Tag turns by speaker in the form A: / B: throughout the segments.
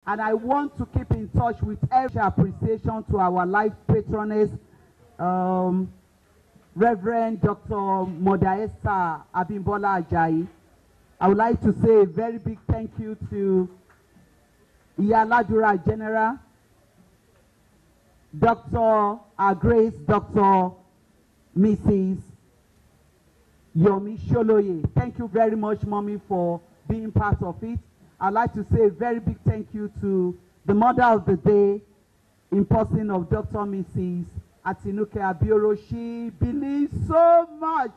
A: And I want to keep in touch with every appreciation to our life patroness, Reverend Dr. Modaesta Abimbola Ajayi. I would like to say a very big thank you to Iyaladura General, Dr. Grace, Dr. Mrs. Yomi Sholoye. Thank you very much, Mommy, for being part of it. I'd like to say a very big thank you to the mother of the day in person of Dr. Mrs. Atinuke Abioro. She believes so much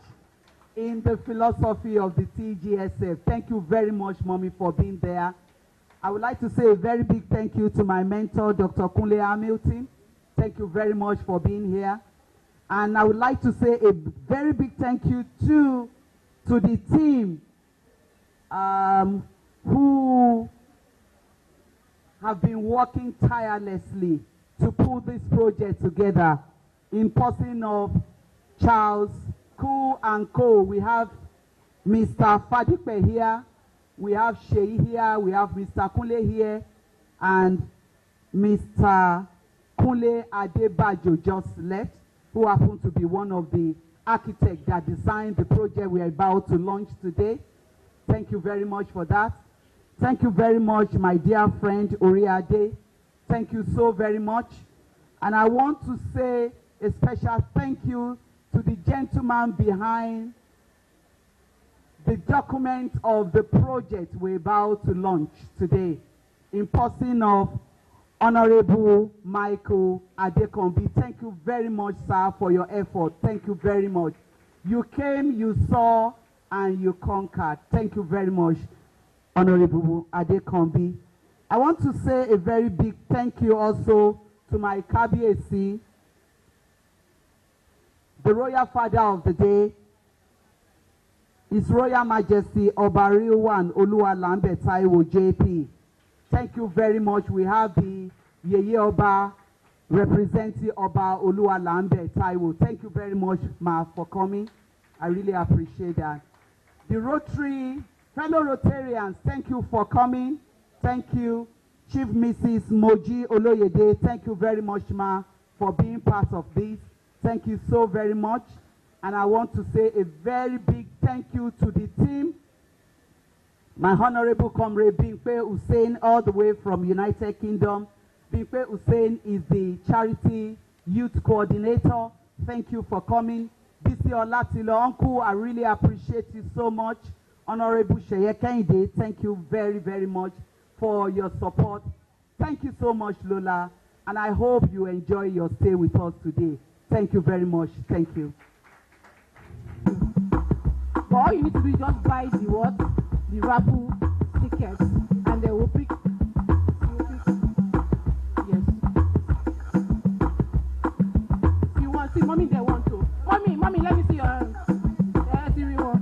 A: in the philosophy of the TGSF. Thank you very much, Mommy, for being there. I would like to say a very big thank you to my mentor, Dr. Kunle Hamilton. Thank you very much for being here. And I would like to say a very big thank you to the team who have been working tirelessly to pull this project together, in person of Charles Koo and Co. We have Mr. Fadipe here, we have Shei here, we have Mr. Kunle here, and Mr. Kunle Adebajo just left, who happened to be one of the architects that designed the project we are about to launch today. Thank you very much for that. Thank you very much, my dear friend Oriade. Thank you so very much. And I want to say a special thank you to the gentleman behind the document of the project we're about to launch today, in person of Honorable Michael Adekombi. Thank you very much, sir, for your effort. Thank you very much. You came, you saw, and you conquered. Thank you very much, Honorable Adekombi. I want to say a very big thank you also to my Kabiyesi, the Royal Father of the Day, His Royal Majesty Obariwan Oluwalambe Taiwo JP. Thank you very much. We have the Yeye Oba representing Oba Oluwalambe Taiwo. Thank you very much, Ma, for coming. I really appreciate that. The Rotary, fellow Rotarians, thank you for coming. Thank you. Chief Mrs. Moji Oloyede, thank you very much, Ma, for being part of this. Thank you so very much. And I want to say a very big thank you to the team. My Honorable Comrade Bimpe Hussein, all the way from United Kingdom. Bimpe Hussein is the Charity Youth Coordinator. Thank you for coming. Bisi Olatilo, Uncle, I really appreciate you so much. Honorable Sheye Kehinde, thank you very, very much for your support. Thank you so much, Lola. And I hope you enjoy your stay with us today. Thank you very much. Thank you.
B: But all you need to do is just buy the what? The raffle tickets, and they will pick. Yes. If you want, see, mommy, they want to. Mommy, let me see your hands. If you want.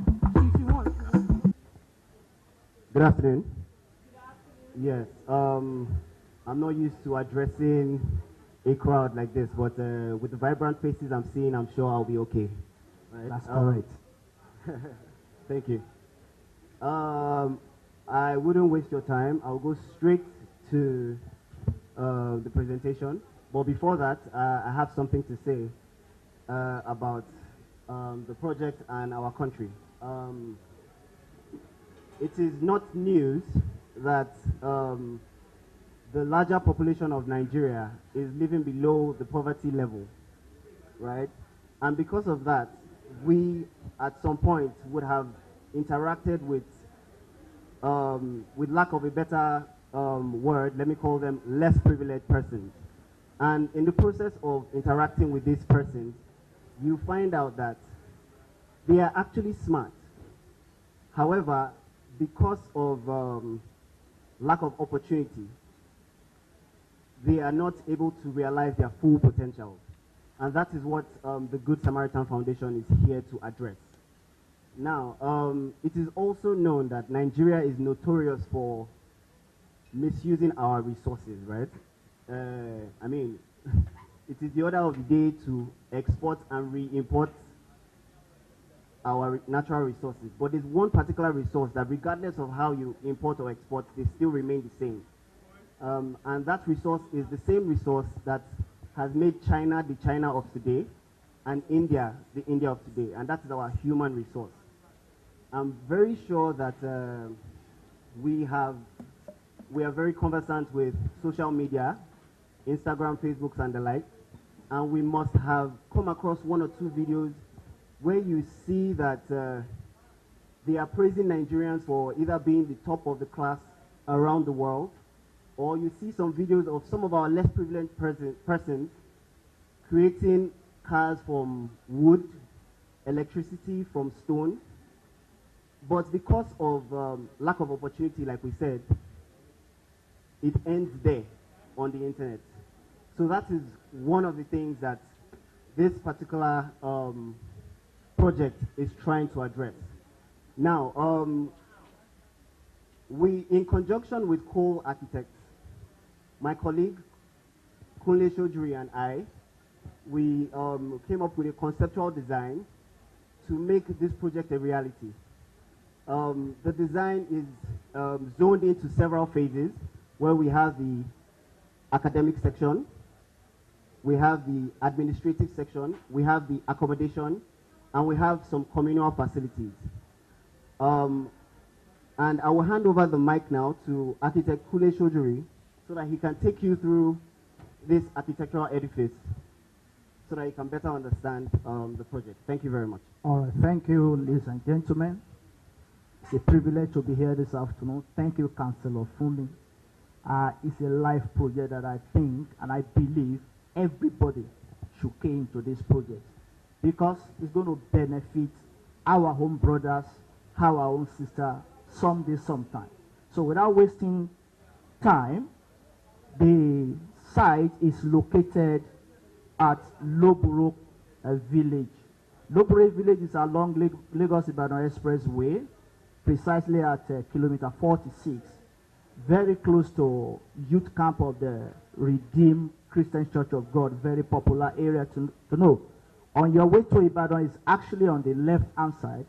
C: Good afternoon. Yes. I'm not used to addressing a crowd like this, but with the vibrant faces I'm seeing, I'm sure I'll be okay. Right?
D: That's all right.
C: Thank you. I wouldn't waste your time. I'll go straight to the presentation. But before that, I have something to say about the project and our country. It is not news that the larger population of Nigeria is living below the poverty level, right? And because of that, we at some point would have interacted with lack of a better word, let me call them less privileged persons. And in the process of interacting with these persons, you find out that they are actually smart. However, because of lack of opportunity, they are not able to realize their full potential. And that is what the Good Samaritan Foundation is here to address. Now, it is also known that Nigeria is notorious for misusing our resources, right? I mean, it is the order of the day to export and re-import our natural resources. But there's one particular resource that regardless of how you import or export, they still remain the same. And that resource is the same resource that has made China the China of today and India the India of today, and that is our human resource. I'm very sure that we are very conversant with social media, Instagram, Facebook, and the like, and we must have come across one or two videos where you see that they are praising Nigerians for either being the top of the class around the world, or you see some videos of some of our less privileged persons creating cars from wood, electricity from stone, but because of lack of opportunity, like we said, it ends there on the internet. So that is one of the things that this particular project is trying to address. Now, we, in conjunction with Cole Architects, my colleague Kunle Shojuri and I, we came up with a conceptual design to make this project a reality. The design is zoned into several phases, where we have the academic section, we have the administrative section, we have the accommodation, and we have some communal facilities. And I will hand over the mic now to architect Kunle Shojuri so that he can take you through this architectural edifice so that you can better understand the project. Thank you very much.
D: All right, thank you, ladies and gentlemen. It's a privilege to be here this afternoon. Thank you, Councillor Fumi. It's a life project that I think and I believe everybody should key into this project, because it's going to benefit our home brothers, our own sister, someday, sometime. So without wasting time, the site is located at Loboro Village. Loboro Village is along Lagos-Ibadan Expressway, precisely at kilometer 46, very close to youth camp of the Redeemed Christian Church of God, very popular area to know. On your way to Ibadan is actually on the left-hand side,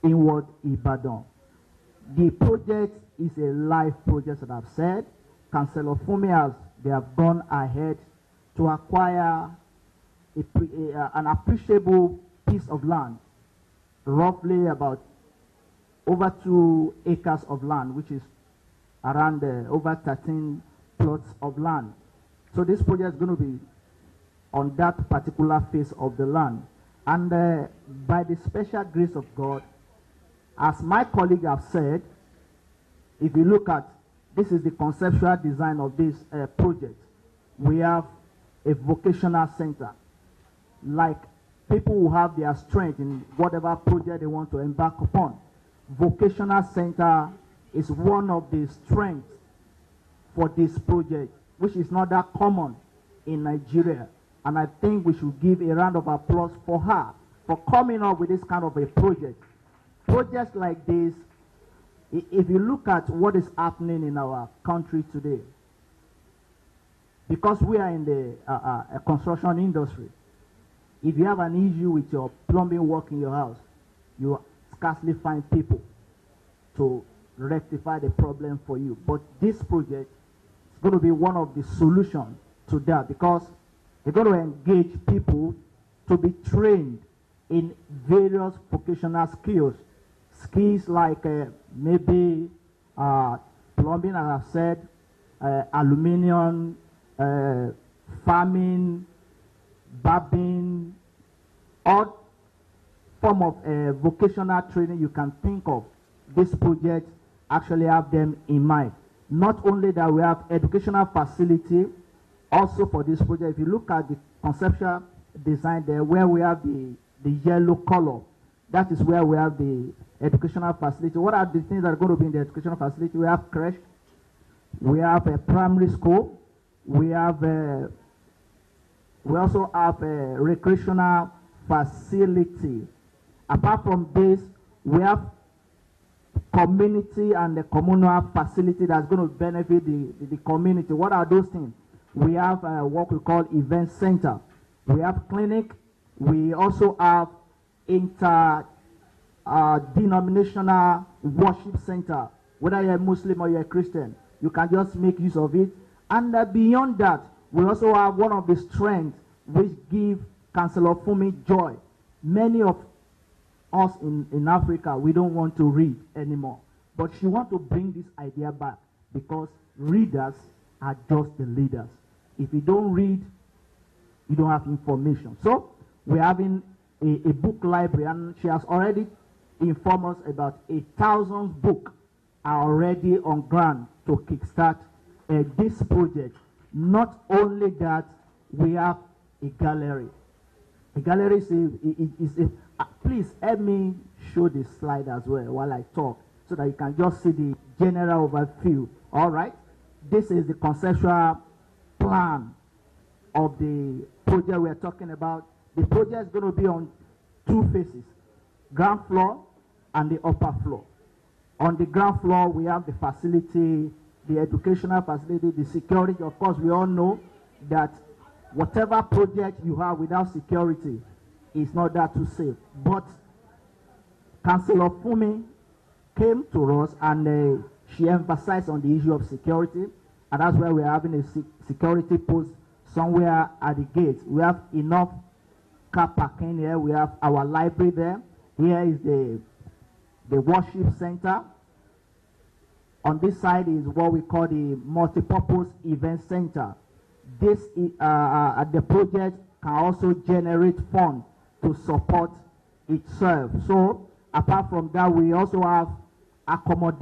D: inward Ibadan. The project is a live project that I've said. Councillor Fumi they have gone ahead to acquire an appreciable piece of land, roughly about over 2 acres of land, which is around over 13 plots of land. So this project is going to be on that particular phase of the land. And by the special grace of God, as my colleague have said, if you look at, this is the conceptual design of this project. We have a vocational center. Like people who have their strength in whatever project they want to embark upon. Vocational center is one of the strengths for this project, which is not that common in Nigeria. And I think we should give a round of applause for her for coming up with this kind of a project. Projects like this, if you look at what is happening in our country today, because we are in the construction industry, if you have an issue with your plumbing work in your house, you scarcely find people to rectify the problem for you. But this project is going to be one of the solutions to that, because they're going to engage people to be trained in various vocational skills. Skills like maybe plumbing, as I've said, aluminium, farming, barbing, all form of vocational training you can think of. This project actually have them in mind. Not only that, we have educational facility also for this project. If you look at the conceptual design there, where we have the yellow color, that is where we have the educational facility. What are the things that are going to be in the educational facility? We have creche, we have a primary school, we have we also have a recreational facility. Apart from this, we have community and the communal facility that's going to benefit the community. What are those things? We have what we call event center. We have clinic. We also have denominational worship center. Whether you're a Muslim or you're a Christian, you can just make use of it. And beyond that, we also have one of the strengths which give Councillor Fumi joy. Many of us in Africa, we don't want to read anymore. But she wants to bring this idea back because readers are just the leaders. If you don't read, you don't have information. So we're having a book library, and she has already informed us about 1,000 books are already on ground to kickstart this project. Not only that, we have a gallery. A gallery is please help me show the slide as well while I talk, so that you can just see the general overview. All right, this is the conceptual plan of the project we're talking about. The project is going to be on 2 phases, ground floor and the upper floor. On the ground floor, we have the facility, the educational facility, the security. Of course, we all know that whatever project you have without security is not that too safe. But Councillor Fumi came to us and she emphasized on the issue of security, and that's why we're having a security post somewhere at the gate. We have enough car parking here. We have our library there. Here is the worship center. On this side is what we call the multipurpose event center. This the project can also generate funds to support itself. So apart from that, we also have accommodation.